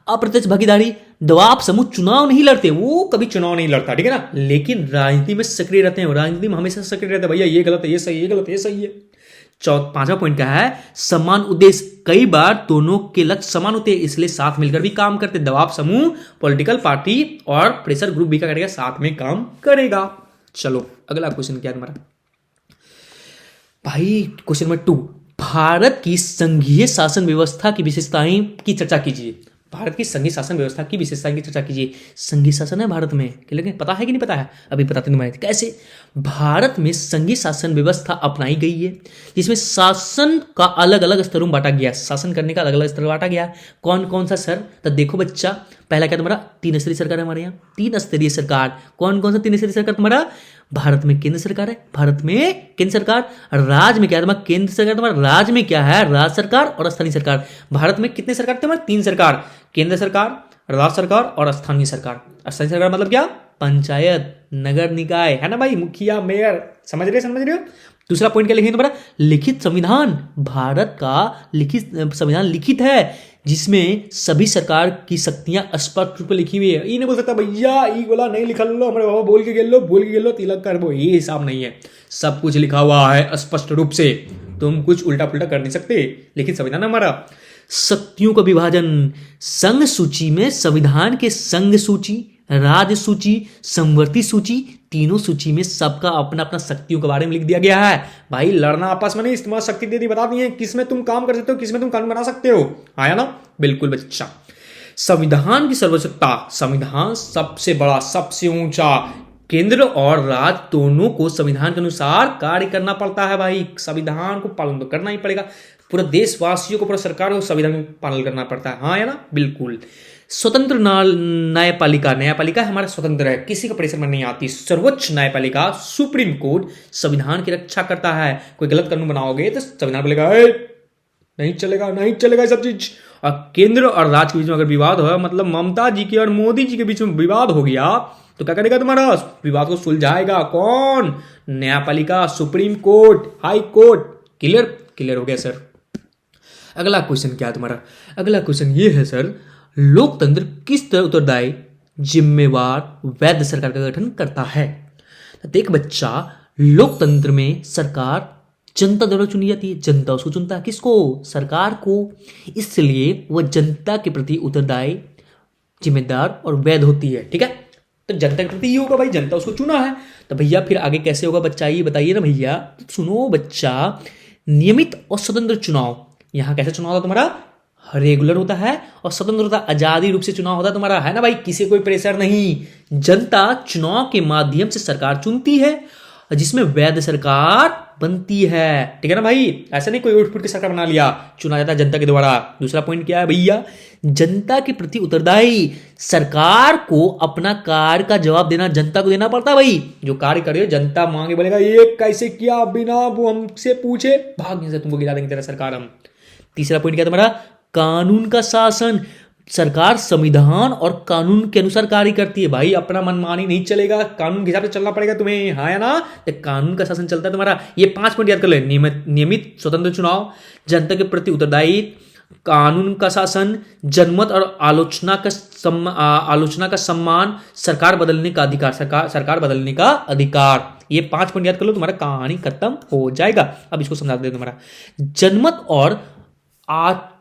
अप्रत्यक्ष भागीदारी, दबाव समूह चुनाव नहीं लड़ते, वो कभी चुनाव नहीं लड़ता, ठीक है ना, लेकिन राजनीति में सक्रिय रहते हैं। राजनीति में हमेशा सक्रिय रहते हैं, भैया ये गलत है, ये सही है, ये गलत है, ये सही है। पांचवा पॉइंट क्या है? समान उद्देश्य, कई बार दोनों के लक्ष्य समान होते हैं, इसलिए साथ मिलकर भी काम करते। दबाव समूह, पॉलिटिकल पार्टी और प्रेशर ग्रुप भी क्या करेगा? साथ में काम करेगा। चलो अगला क्वेश्चन क्या है तुम्हारा भाई? क्वेश्चन नंबर 2, भारत की संघीय शासन व्यवस्था की विशेषताएं की चर्चा कीजिए। भारत की संघीय शासन व्यवस्था की विशेषताएं की चर्चा कीजिए। संघीय शासन है भारत में, लेकिन पता है कि नहीं पता है? अभी बताते तुम्हारे कैसे। भारत में संघीय शासन व्यवस्था अपनाई गई है, जिसमें शासन का अलग अलग स्तरों में बांटा गया, शासन करने का अलग अलग स्तर बांटा गया। कौन कौन सा सर? तो देखो बच्चा, पहला क्या तुम्हारा? 3 स्तरीय सरकार है हमारे यहाँ, 3 स्तरीय सरकार। कौन कौन सा 3 स्तरीय सरकार तुम्हारा? भारत में केंद्र सरकार है, भारत में केंद्र सरकार। राज्य में क्या है तुम्हारा? केंद्र सरकार। तुम्हारा राज्य में क्या है? राज्य सरकार और स्थानीय सरकार। भारत में कितने सरकार थे तुम्हारे? 3 सरकार, केंद्र सरकार, राज्य सरकार और स्थानीय सरकार। स्थानीय सरकार मतलब क्या? पंचायत, नगर निकाय, है ना भाई, मुखिया, मेयर। समझ रहे हो? दूसरा पॉइंट क्या लिखेंगे तुम्हारा? लिखित संविधान। भारत का लिखित संविधान लिखित है, जिसमें सभी सरकार की शक्तियां स्पष्ट रूप में लिखी हुई है। ये नहीं बोल सकता भैया ई वाला नहीं लिखा लो, हमारे बाबा बोल के गेल लो तिलक कर वो, ये हिसाब नहीं है। सब कुछ लिखा हुआ है स्पष्ट रूप से, तुम कुछ उल्टा पुल्टा कर नहीं सकते। लिखित संविधान हमारा। शक्तियों का विभाजन, संघ सूची में संविधान के संघ सूची, राज्य सूची, संवर्ती सूची, तीनों सूची में सबका अपना अपना शक्तियों के बारे में लिख दिया गया है। भाई लड़ना आपस में नहीं, इस्तेमाल शक्ति दे दी, बता दी है किसमें तुम काम कर सकते हो, किसमें तुम कानून बना सकते हो। आया ना? बिल्कुल बच्चा। संविधान की सर्वोच्चता, संविधान सबसे बड़ा, सबसे ऊंचा। केंद्र और राज्य दोनों को संविधान के अनुसार कार्य करना पड़ता है भाई। संविधान को पालन तो करना ही पड़ेगा। पूरा देशवासियों को, पूरा सरकार को संविधान का पालन करना पड़ता है। हाँ है ना? बिल्कुल। स्वतंत्र न्यायपालिका, न्यायपालिका हमारा स्वतंत्र है, किसी का प्रेशर में नहीं आती। सर्वोच्च न्यायपालिका, सुप्रीम कोर्ट, संविधान की रक्षा करता है। कोई गलत कानून बनाओगे तो संविधान बोलेगा नहीं चलेगा सब चीज। और केंद्र और राज्य के बीच में अगर विवाद हो, मतलब ममता जी के और मोदी जी के बीच में विवाद हो गया, तो क्या करेगा तुम्हारा? विवाद को सुलझाएगा कौन? न्यायपालिका, supreme court, high court. Clear हो गया सर। अगला क्वेश्चन क्या है तुम्हारा? अगला क्वेश्चन ये है सर, लोकतंत्र किस तरह उत्तरदायी, जिम्मेवार, वैध सरकार का गठन करता है? तो देख बच्चा, लोकतंत्र में सरकार जनता द्वारा चुनी जाती है। जनता उसको चुनता है, किसको? सरकार को। इसलिए वह जनता के प्रति उत्तरदायी, जिम्मेदार और वैध होती है, ठीक है। तो जनता के प्रति ये होगा भाई, जनता उसको चुना है। तो भैया फिर आगे कैसे होगा बच्चा, ये बताइए ना भैया। तो सुनो बच्चा, नियमित और स्वतंत्र चुनाव। यहां कैसे चुनाव होता तुम्हारा? रेगुलर होता है और स्वतंत्र होता है, आजादी रूप से चुनाव होता है तुम्हारा, है ना भाई, किसी कोई प्रेशर नहीं। जनता चुनाव के माध्यम से सरकार चुनती है, जिसमें वैध सरकार बनती है, ठीक है ना भाई। ऐसा नहीं कोई उठ फुट की सरकार बना लिया, चुना जाता है जनता के द्वारा। दूसरा पॉइंट क्या है भैया? जनता के प्रति उत्तरदायी, सरकार को अपना कार्य का जवाब देना जनता को देना पड़ता है भाई। जो कार्य करे जनता मांगे, बोलेगा ये कैसे किया, बिना वो हमसे पूछे भाग से तुमको गिरा देंगे तेरा सरकार हम। तीसरा पॉइंट क्या तुम्हारा? कानून का शासन, सरकार संविधान और कानून के अनुसार कार्य करती है भाई, अपना मनमानी नहीं चलेगा, कानून के हिसाब से चलना पड़ेगा तुम्हें, हाँ या ना। तो कानून का शासन चलता है तुम्हारा। ये 5 पॉइंट याद कर ले। नियमित स्वतंत्र चुनाव, जनता के प्रति उत्तरदायी, कानून का शासन, जनमत और आलोचना का सम्मान, सरकार बदलने का अधिकार, सरकार बदलने का अधिकार। ये 5 पॉइंट याद कर लो, तुम्हारा कहानी खत्म हो जाएगा। अब इसको समझा दे तुम्हारा। जनमत और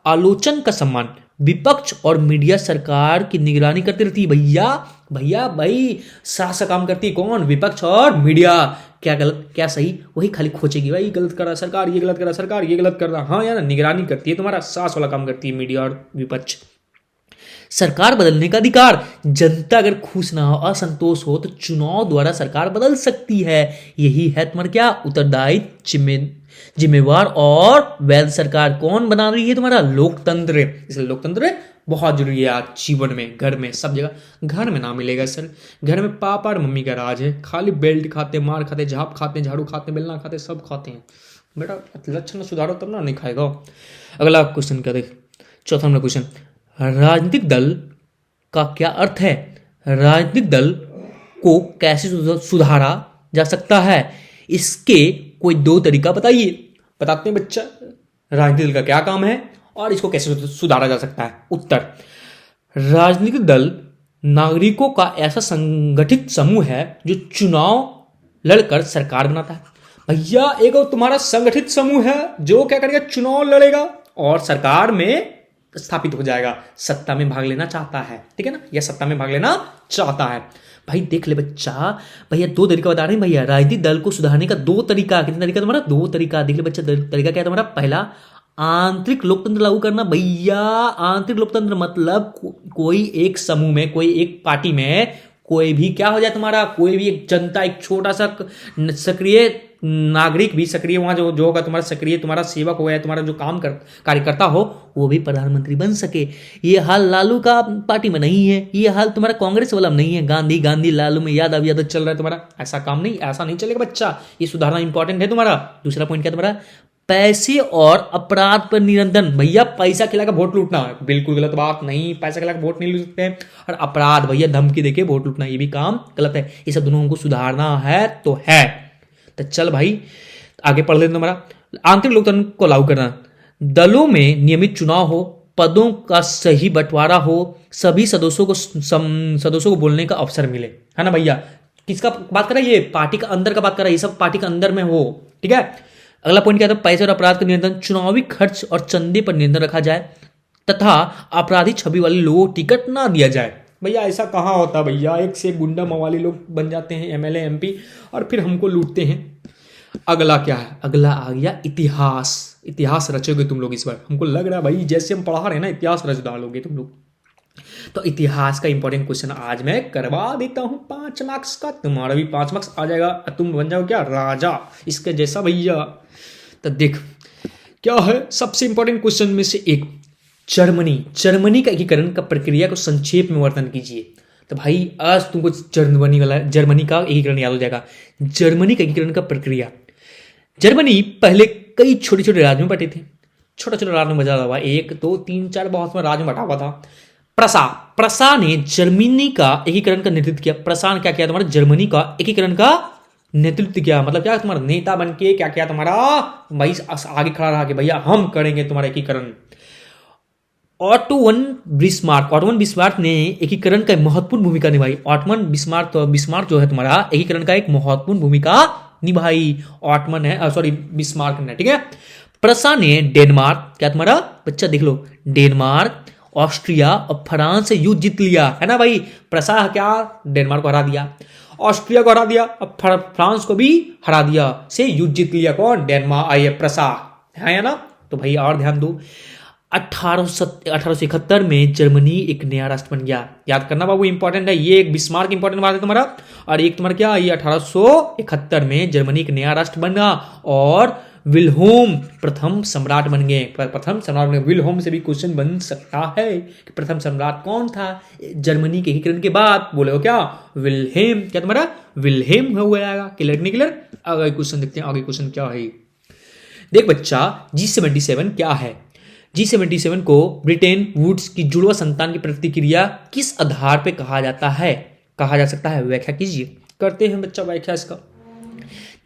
आलोचन का सम्मान। विपक्ष और मीडिया सरकार की निगरानी करती रहती है। भैया भैया भाई, सासा काम करती है कौन? विपक्ष और मीडिया। क्या गलत क्या सही वही खाली खोजेगी, भाई गलत कर रहा सरकार, ये गलत कर रहा सरकार, ये गलत कर रहा। हाँ यार, निगरानी करती है, तुम्हारा सास वाला काम करती है मीडिया और विपक्ष। सरकार बदलने का अधिकार। जनता अगर खुश ना हो, असंतोष हो, तो चुनाव द्वारा सरकार बदल सकती है। यही है तुम्हारा क्या उत्तरदायी, जिम्मेवार और वैध सरकार। कौन बना रही है? तुम्हारा लोकतंत्र। इसलिए लोकतंत्र बहुत जरूरी है आज जीवन में, घर में, सब जगह। घर में ना मिलेगा सर, घर में पापा और मम्मी का राज है, खाली बेल्ट खाते, मार खाते, झाप खाते, झाड़ू खाते, बेलना खाते, सब खाते हैं। बेटा लक्षण सुधारो तब ना, नहीं खाएगा। अगला क्वेश्चन क्या देख, चौथा नंबर क्वेश्चन, राजनीतिक दल का क्या अर्थ है? राजनीतिक दल को कैसे सुधारा जा सकता है? इसके कोई दो तरीका बताइए। बताते हैं बच्चा, राजनीतिक दल का क्या काम है और इसको कैसे सुधारा जा सकता है। उत्तर, राजनीतिक दल नागरिकों का ऐसा संगठित समूह है जो चुनाव लड़कर सरकार बनाता है। भैया एक तुम्हारा संगठित समूह है जो क्या करेगा? चुनाव लड़ेगा और सरकार में स्थापित हो जाएगा, सत्ता में भाग लेना चाहता है, ठीक है ना, या सत्ता में भाग लेना चाहता है। भाई देख ले बच्चा, भैया दो तरीका बता रहे हैं भैया, राजनीतिक दल को सुधारने का दो तरीका। कितना तरीका तुम्हारा? दो तरीका। देख ले बच्चा, तरीका क्या है तुम्हारा? पहला, आंतरिक लोकतंत्र लागू करना। भैया आंतरिक लोकतंत्र मतलब कोई एक समूह में, कोई एक पार्टी में कोई भी क्या हो जाए तुम्हारा, कोई भी एक जनता, एक छोटा सा सक्रिय नागरिक भी सक्रिय, वहां जो होगा तुम्हारा सक्रिय, तुम्हारा सेवक हो या तुम्हारा जो कार्यकर्ता हो, वो भी प्रधानमंत्री बन सके। ये हाल लालू का पार्टी में नहीं है, ये हाल तुम्हारा कांग्रेस वाला में नहीं है। गांधी गांधी लालू में यादव चल रहा है तुम्हारा। ऐसा काम नहीं, ऐसा नहीं चलेगा बच्चा, ये सुधारना इंपॉर्टेंट है तुम्हारा। दूसरा पॉइंट क्या तुम्हारा? पैसे और अपराध पर नियंत्रण। भैया पैसा खिलाकर वोट लूटना बिल्कुल गलत बात नहीं, पैसा खिलाकर वोट नहीं लूट सकते हैं। और अपराध भैया धमकी देके वोट लूटना, ये भी काम गलत है। ये सब दोनों हमको सुधारना है तो है। तो चल भाई आगे पढ़ लेते हमारा, आंतरिक लोकतंत्र को लागू करना। दलों में नियमित चुनाव हो, पदों का सही बंटवारा हो, सभी सदस्यों को बोलने का अवसर मिले, है ना भैया। किसका बात कर रहा है? ये पार्टी का अंदर का बात कर रहा है, ये सब पार्टी का अंदर में हो, ठीक है। अगला पॉइंट क्या था? पैसे और अपराध का नियंत्रण। चुनावी खर्च और चंदे पर नियंत्रण रखा जाए तथा अपराधी छवि वाले लोगों को टिकट ना दिया जाए। भैया ऐसा कहाँ होता भैया, एक से गुंडा मवाली लोग बन जाते हैं एमएलए एमपी और फिर हमको लूटते हैं। अगला क्या है? अगला आ गया इतिहास। इतिहास रचोगे तुम लोग इस बार, हमको लग रहा है भाई जैसे हम पढ़ा रहे हैं ना, इतिहास रच डालोगे तुम लोग। तो इतिहास का इंपॉर्टेंट क्वेश्चन आज मैं करवा देता हूं 5 मार्क्स का, तुम्हारा भी 5 मार्क्स आ जाएगा, तुम बन जाओ क्या? राजा इसके जैसा भैया। तो देख क्या है सबसे इंपॉर्टेंट क्वेश्चन में से एक, जर्मनी का एकीकरण का प्रक्रिया को संक्षेप में वर्णन कीजिए। तो भाई आज तुमको जर्मनी का एकीकरण याद हो जाएगा। जर्मनी का एकीकरण का प्रक्रिया, जर्मनी पहले कई छोटे छोटे राज्य में बटे थे, छोटा छोटा राज्य में बचा हुआ, 1 2 3 4 बहुत में राज्य में बटा हुआ था। प्रसा ने जर्मनी का एकीकरण का नेतृत्व किया। प्रसा ने क्या किया? तुम्हारा जर्मनी का एकीकरण का नेतृत्व किया, मतलब क्या? तुम्हारा नेता बन के क्या किया तुम्हारा भाई? आगे खड़ा रहा कि भैया हम करेंगे तुम्हारा एकीकरण। ऑटोवन बिस्मार्क ने एकीकरण का महत्वपूर्ण भूमिका निभाई। ऑटोवन बिस्मार्क जो है तुम्हारा एकीकरण का एक महत्वपूर्ण भूमिका निभाई। ऑटमन है, सॉरी बिस्मार्क ने, ठीक है। प्रसा ने डेनमार्क, क्या तुम्हारा बच्चा देख लो, डेनमार्क, ऑस्ट्रिया और फ्रांस से युद्ध जीत लिया, है ना भाई। प्रसा क्या? डेनमार्क को हरा दिया, ऑस्ट्रिया को हरा दिया और फ्रांस को भी हरा दिया, से युद्ध जीत लिया। कौन? डेनमार्क, प्रसा है ना। तो भाई और ध्यान दो, 1871 में जर्मनी एक नया राष्ट्र बन गया। याद करना बाबू, इंपॉर्टेंट है ये, एक बिस्मार्क इंपॉर्टेंट बात है तुम्हारा। और एक तुम्हारा क्या? ये 1871 में जर्मनी एक नया राष्ट्र बना और विल्हेम प्रथम सम्राट बन गए। प्रथम सम्राट में विल्हेम से भी क्वेश्चन बन सकता है कि प्रथम सम्राट कौन था जर्मनी के एकीकरण के बाद? बोले हो क्या? विल्हेम। क्या तुम्हारा? विल्हेम हो गया। क्लियर नहीं क्लियर? आगे क्वेश्चन देखते हैं, आगे क्वेश्चन क्या है। देख बच्चा, G77 क्या है? G77 को ब्रिटेन वुड्स की जुड़वा संतान की प्रतिक्रिया किस आधार पे कहा जाता है, कहा जा सकता है? व्याख्या कीजिए। करते हैं बच्चा व्याख्या इसका।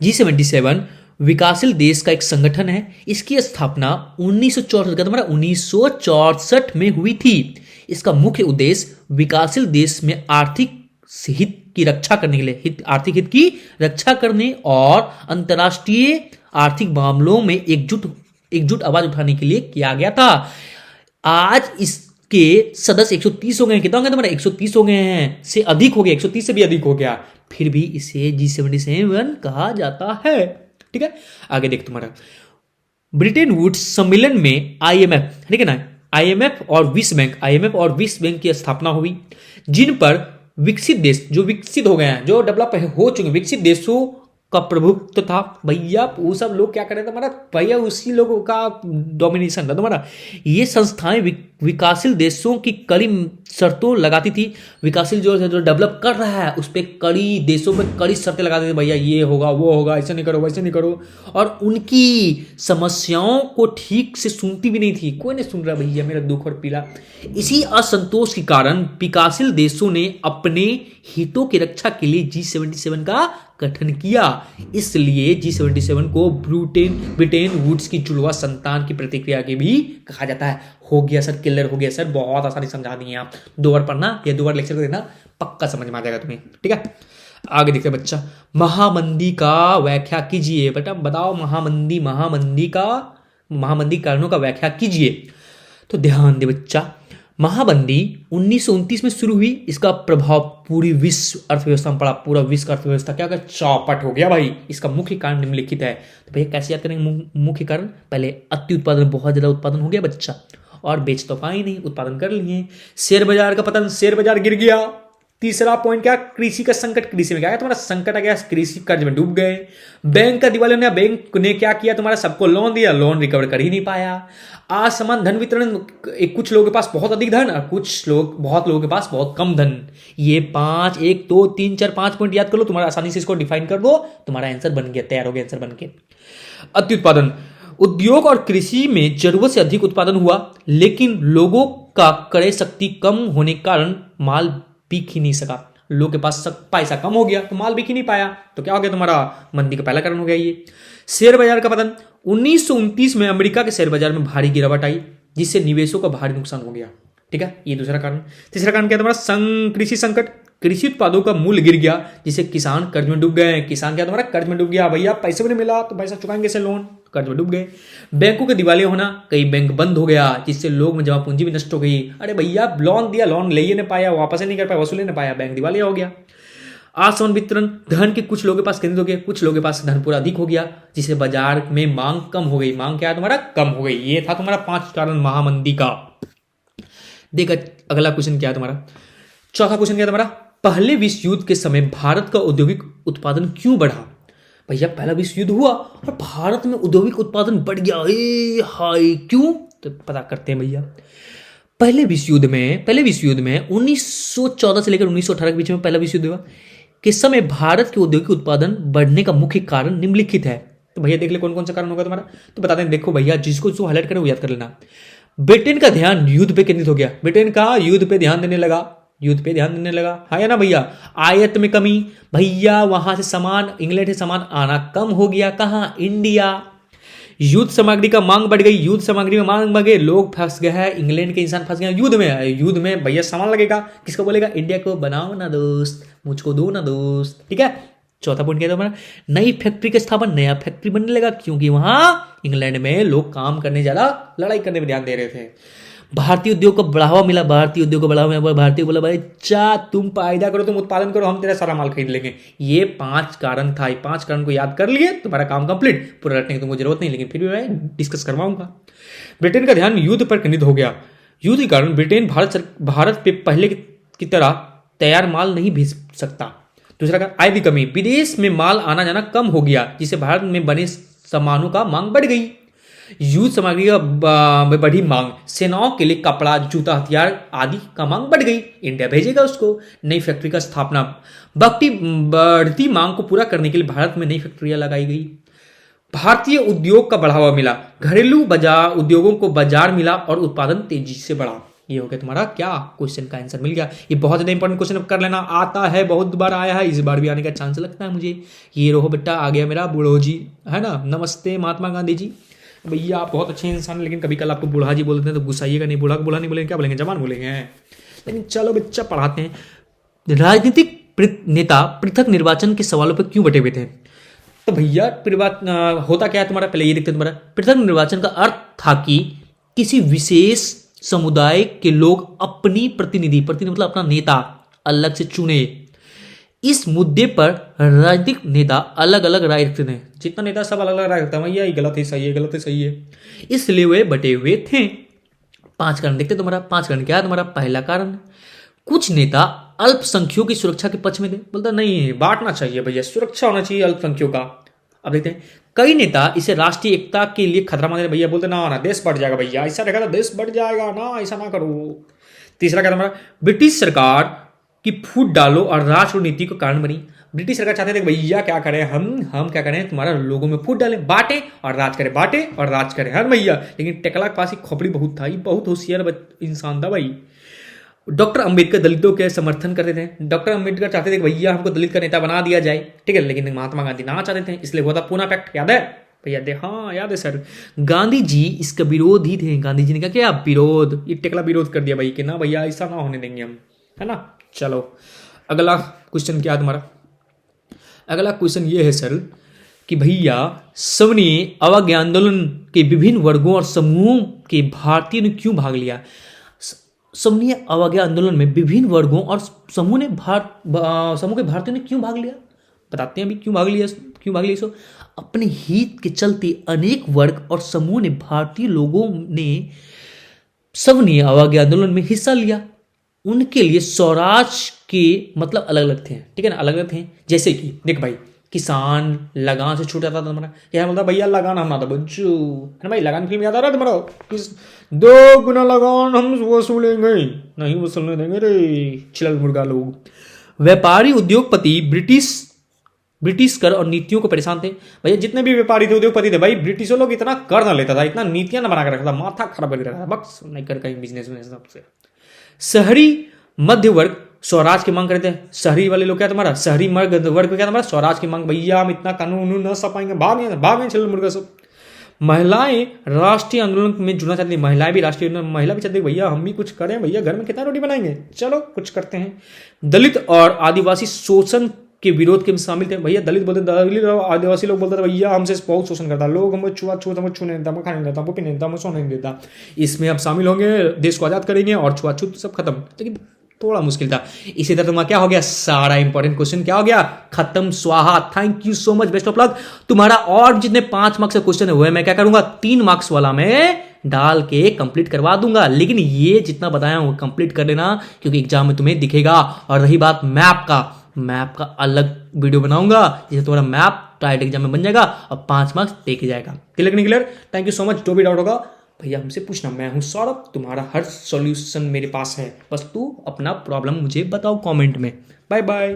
G77 विकासशील देश का एक संगठन है। इसकी स्थापना 1964 में हुई थी। इसका मुख्य उद्देश्य विकासशील देश में आर्थिक हित की रक्षा करने के लिए, आर्थिक हित की रक्षा करने और अंतर्राष्ट्रीय आर्थिक मामलों में एकजुट आवाज उठाने के लिए किया गया था। आज इसके सदस्य 130 हो गए हैं। कितना हो गया तुम्हारा? 130 हो गए हैं, से अधिक हो गया, 130 से भी अधिक हो गया, फिर भी इसे G77 कहा जाता है। ठीक है, आगे देख तुम्हारा ब्रिटेन वुड्स सम्मेलन में IMF, ठीक है ना, IMF और विश्व बैंक की स्थापना हुई, जिन पर विकसित देश, जो विकसित हो गए हैं, जो डेवलप हो चुके विकसित देशों का प्रभुत्व था। भैया वो सब लोग क्या कर रहे थे तुम्हारा? भैया उसी लोगों का डोमिनेशन था तुम्हारा। ये संस्थाएं विकासशील देशों की कड़ी शर्तों लगाती थी। विकासशील जो डेवलप कर रहा है उस पर कड़ी, देशों पे कड़ी शर्तें लगाते थे। भैया ये होगा, वो होगा, ऐसा नहीं करो, वैसे नहीं करो, और उनकी समस्याओं को ठीक से सुनती भी नहीं थी। कोई नहीं सुन रहा भैया मेरा दुख और पीड़ा। इसी असंतोष के कारण विकासशील देशों ने अपने हितों की रक्षा के लिए G77 का गठन किया। इसलिए G77 को ब्रिटेन वुड्स की जुड़वा संतान की प्रतिक्रिया के भी कहा जाता है। हो गया सर, क्लियर हो गया सर, बहुत आसानी समझा दिए आप। 2 बार पढ़ना या 2 बार लेक्चर को देना, पक्का समझ में आ जाएगा तुम्हें। ठीक है, आगे देखते हैं बच्चा, महामंदी का व्याख्या कीजिए। बेटा बताओ, महामंदी कारणों का व्याख्या कीजिए। तो ध्यान दे बच्चा, महामंदी 1929 में शुरू हुई। इसका प्रभाव पूरी विश्व अर्थव्यवस्था में पड़ा। पूरा विश्व का अर्थव्यवस्था क्या चौपट हो गया भाई। इसका मुख्य कारण निम्नलिखित है। तो भैया कैसे याद करेंगे मुख्य कारण? पहले अति उत्पादन, बहुत ज्यादा उत्पादन हो गया बच्चा, और बेच तो पाए नहीं, उत्पादन कर लिए। शेयर बाजार का पतन, शेयर बाजार गिर गया। तीसरा पॉइंट क्या? कृषि का संकट। कृषि में क्या है तुम्हारा? संकट आ गया, कृषि कर्ज में डूब गए। बैंक का दिवालिया होना, बैंक ने क्या किया तुम्हारा? सबको लोन दिया, लोन रिकवर कर ही नहीं पाया। असमान धन वितरण, कुछ लोगों के पास बहुत अधिक धन और बहुत लोगों के पास बहुत कम धन। ये 5, 1, 2, 3, 4, 5 पॉइंट याद कर लो, तुम्हारा आसानी से इसको डिफाइन कर दो, तुम्हारा आंसर बन गया, तैयार हो गया आंसर बन के। अति उत्पादन, उद्योग और कृषि में जरूरत से अधिक उत्पादन हुआ, लेकिन लोगों का क्रय शक्ति कम होने के कारण माल बिक ही नहीं सका। लोगों के पास पैसा कम हो गया तो माल बिक ही नहीं पाया, तो क्या हो गया तुम्हारा? मंदी का पहला कारण हो गया ये। शेयर बाजार का पतन, 1929 में अमेरिका के शेयर बाजार में भारी गिरावट आई, जिससे निवेशों का भारी नुकसान हो गया। ठीक है, ये दूसरा कारण। तीसरा कारण क्या तुम्हारा? कृषि संकट, कृषि उत्पादों का मूल्य गिर गया, जिससे किसान कर्ज में डूब गए। किसान क्या तुम्हारा? कर्ज में डूब गया। भैया पैसे भी नहीं मिला तो पैसा चुकाएंगे से लोन, कर्ज में डूब गए। बैंकों के दिवालिया होना, कई बैंक बंद हो गया, जिससे लोग में जमा पूंजी भी नष्ट हो गई। अरे भैया लोन दिया, लोन ले ही नहीं पाया, वापस ही नहीं कर पाया, वसूल नहीं पाया, बैंक दिवालिया हो गया। असमान वितरण, धन के कुछ लोगों के पास केंद्रित हो गया, कुछ लोगों के पास धन पूरा अधिक हो गया, जिससे बाजार में मांग कम हो गई। मांग क्या है तुम्हारा? कम हो गई। ये था तुम्हारा 5 कारण महामंदी का। देखा अगला क्वेश्चन क्या है तुम्हारा? चौथा क्वेश्चन क्या है तुम्हारा? पहले विश्व युद्ध के समय भारत का औद्योगिक उत्पादन क्यों बढ़ा? भैया पहला विश्व युद्ध हुआ और भारत में औद्योगिक उत्पादन बढ़ गया। हाय क्यों? तो पता करते हैं भैया। पहले विश्व युद्ध में 1914 से लेकर 1918 के बीच में पहला विश्व युद्ध हुआ के समय भारत के औद्योगिक उत्पादन बढ़ने का मुख्य कारण निम्नलिखित है। तो भैया देख ले कौन कौन सा कारण होगा तुम्हारा, तो बताते हैं। देखो भैया, जिसको जो हाईलाइट करें वो याद कर लेना। ब्रिटेन का ध्यान युद्ध पे केंद्रित हो गया। ब्रिटेन का युद्ध पे ध्यान देने लगा, हाँ या ना भैया। आयत में कमी, भैया वहां से सामान, इंग्लैंड से सामान आना कम हो गया। कहां? इंडिया। युद्ध सामग्री का मांग बढ़ गई, युद्ध सामग्री में मांग बढ़ गई, लोग फंस गए हैं, इंग्लैंड के इंसान फंस गए युद्ध में भैया सामान लगेगा, किसको बोलेगा? इंडिया को। बनाओ ना दोस्त, मुझको दो ना दोस्त। ठीक है, चौथा पॉइंट क्या था हमारा? नई फैक्ट्री का स्थापन, नया फैक्ट्री बनने लगा, क्योंकि वहां इंग्लैंड में लोग काम करने ज्यादा, लड़ाई करने में ध्यान दे रहे थे। भारतीय उद्योग को बढ़ावा मिला, भारतीय बोला भाई चा तुम पैदा करो, तुम उत्पादन करो, हम तेरा सारा माल खरीद लेंगे। ये 5 कारण था। ये 5 कारण को याद कर लिए, तुम्हारा काम कंप्लीट। पूरा रटने की तुमको जरूरत नहीं, लेकिन फिर भी मैं डिस्कस करवाऊंगा। ब्रिटेन का ध्यान युद्ध पर केंद्रित हो गया। युद्ध के कारण ब्रिटेन भारत पे पहले की तरह तैयार माल नहीं भेज सकता। दूसरा कारण आय की कमी, विदेश में माल आना जाना कम हो गया, जिससे भारत में बने सामानों का मांग बढ़ गई। युद्ध सामग्री का बढ़ी मांग, सेनाओं के लिए कपड़ा, जूता, हथियार आदि का मांग बढ़ गई, इंडिया भेजेगा उसको। नई फैक्ट्री का स्थापना, बढ़ती मांग को पूरा करने के लिए भारत में नई फैक्ट्रियां लगाई गई। भारतीय उद्योग का बढ़ावा मिला, घरेलू उद्योगों को बाजार मिला और उत्पादन तेजी से बढ़ा। ये हो गया तुम्हारा क्या? क्वेश्चन का आंसर मिल गया। ये बहुत ज्यादा इंपॉर्टेंट क्वेश्चन कर लेना, आता है, बहुत बार आया है, इस बार भी आने का चांस लगता है मुझे। ये रहो बेटा, आ गया मेरा बूढ़ो जी, है ना। नमस्ते महात्मा गांधी जी। भैया आप बहुत अच्छे इंसान हैं, लेकिन कभी कल आपको बूढ़ा जी बोलते हैं तो गुस्साइएगा नहीं। बूढ़ा नहीं बोलेंगे, क्या बोलेंगे? जवान बोलेंगे। लेकिन चलो बच्चा पढ़ाते हैं। राजनीतिक नेता पृथक निर्वाचन के सवालों पर क्यों बटे हुए थे? तो भैया होता क्या है तुम्हारा? पहले ये देखते हैं तुम्हारा। पृथक निर्वाचन का अर्थ था कि किसी विशेष समुदाय के लोग अपनी प्रतिनिधि मतलब अपना नेता अलग से चुने। इस मुद्दे पर राजनीतिक नेता अलग अलग राय रखते थे। जितना नेता सब अलग अलग राय रखता है, भैया ये गलत है, सही है, गलत है, सही है, इसलिए वे बटे हुए थे। 5 कारण देखते तुम्हारा। 5 कारण क्या है तुम्हारा? पहला कारण, कुछ नेता अल्पसंख्यकों की सुरक्षा के पक्ष में थे। बोलता नहीं, बांटना चाहिए भैया, सुरक्षा होना चाहिए अल्पसंख्यकों का। अब देखते हैं, कई नेता इसे राष्ट्रीय एकता के लिए खतरा मानते भैया, बोलते ना ना देश बढ़ जाएगा भैया, ऐसा रहेगा तो देश बढ़ जाएगा ना, ऐसा ना करो। तीसरा क्या तुम्हारा? ब्रिटिश सरकार की फूट डालो और राजनीति को कारण बनी। ब्रिटिश सरकार चाहते थे भैया क्या करें, हम क्या करें, तुम्हारा लोगों में फूट डालें, बांटे और राज करें, बांटे और राज करें, हर भैया। लेकिन टेकला के पास ही खोपड़ी बहुत था, बहुत होशियार इंसान था भाई। डॉक्टर अंबेडकर दलितों के समर्थन करते थे। डॉक्टर अंबेडकर चाहते थे कि भैया हमको दलित का नेता बना दिया जाए, ठीक है, लेकिन महात्मा गांधी ना चाहते थे, इसलिए हुआ था पूना पैक्ट, याद है भैया? हाँ याद है सर। गांधी जी इसका विरोध ही थे। गांधी जी ने कहा क्या? विरोध, ये टेकला विरोध कर दिया भाई कि ना भैया ऐसा ना होने देंगे हम, है ना। चलो अगला क्वेश्चन क्या है तुम्हारा? अगला क्वेश्चन ये है सर कि भैया सवर्णीय अवज्ञा आंदोलन के विभिन्न वर्गों और समूहों के भारतीयों ने क्यों भाग लिया? सवर्णीय अवज्ञा आंदोलन में विभिन्न वर्गों और समूह के भारतीयों ने क्यों भाग लिया? बताते हैं अभी क्यों भाग लिया सो। अपने हित के चलते अनेक वर्ग और समूह ने भारतीय लोगों ने सवर्णीय अवज्ञा आंदोलन में हिस्सा लिया। उनके लिए स्वराज के मतलब अलग अलग थे, ठीक है ना, अलग अलग थे। जैसे कि देख भाई, किसान लगान से छूट जाता था तुम्हारा, क्या बोलता भैया लगान हम ना था बच्चू, है ना भाई। लगान फिल्म याद आ रहा है तुम्हारा? किस 2 गुना लगान हम वसूलेंगे, नहीं वसूलने देंगे रे चिलल मुर्गा लोग। व्यापारी उद्योगपति ब्रिटिश कर और नीतियों को परेशान थे। भैया जितने भी व्यापारी थे, उद्योगपति थे भाई, ब्रिटिशों लोग इतना कर ना लेता था, इतना नीतियां ना बना कर रखा था, माथा खराब करके रखा था, बस नहीं कर कहीं बिजनेस सबसे। शहरी मध्य वर्ग स्वराज की मांग करते हैं। शहरी वाले लोग क्या तुम्हारा? शहरी वर्ग क्या तुम्हारा? स्वराज की मांग, भैया हम इतना कानून न सपाएंगे, भागें चल मुर्गा सब। महिलाएं राष्ट्रीय आंदोलन में जुड़ना चाहती थी। महिला भी चाहती भैया हम भी कुछ करें, भैया घर में कितना रोटी बनाएंगे, चलो कुछ करते हैं। दलित और आदिवासी शोषण के विरोध के शामिल थे। भैया दलित और आदिवासी लोग बोलते थे भैया हमसे बहुत शोषण करता, लोग हमको छुआछूत, हमको छूने नहीं देता, हमको खाने नहीं देता, हमको पीने नहीं देता, हमको सोने नहीं देता, इसमें अब शामिल होंगे, देश को आजाद करेंगे और छुआछूत सब खत्म। लेकिन थोड़ा मुश्किल था। इसी तरह तुम्हारा क्या हो गया? सारा इंपॉर्टेंट क्वेश्चन क्या हो गया? खत्म, स्वाहा। Thank you so much, best of luck. तुम्हारा और जितने 5 मार्क्स का क्वेश्चन है वो मैं क्या करूंगा, 3 मार्क्स वाला मैं डाल के कंप्लीट करवा दूंगा। लेकिन ये जितना बताया हूं कंप्लीट कर लेना, क्योंकि एग्जाम में तुम्हें दिखेगा। और रही बात मैप का अलग वीडियो बनाऊंगा जिससे तुम्हारा मैप टाइट एग्जाम में बन जाएगा और 5 मार्क्स दे के जाएगा। Clear? Thank you so much. जो भी डाउट होगा भैया हमसे पूछना, मैं हूं सौरभ, तुम्हारा हर सॉल्यूशन मेरे पास है, बस तू अपना प्रॉब्लम मुझे बताओ कमेंट में। Bye bye.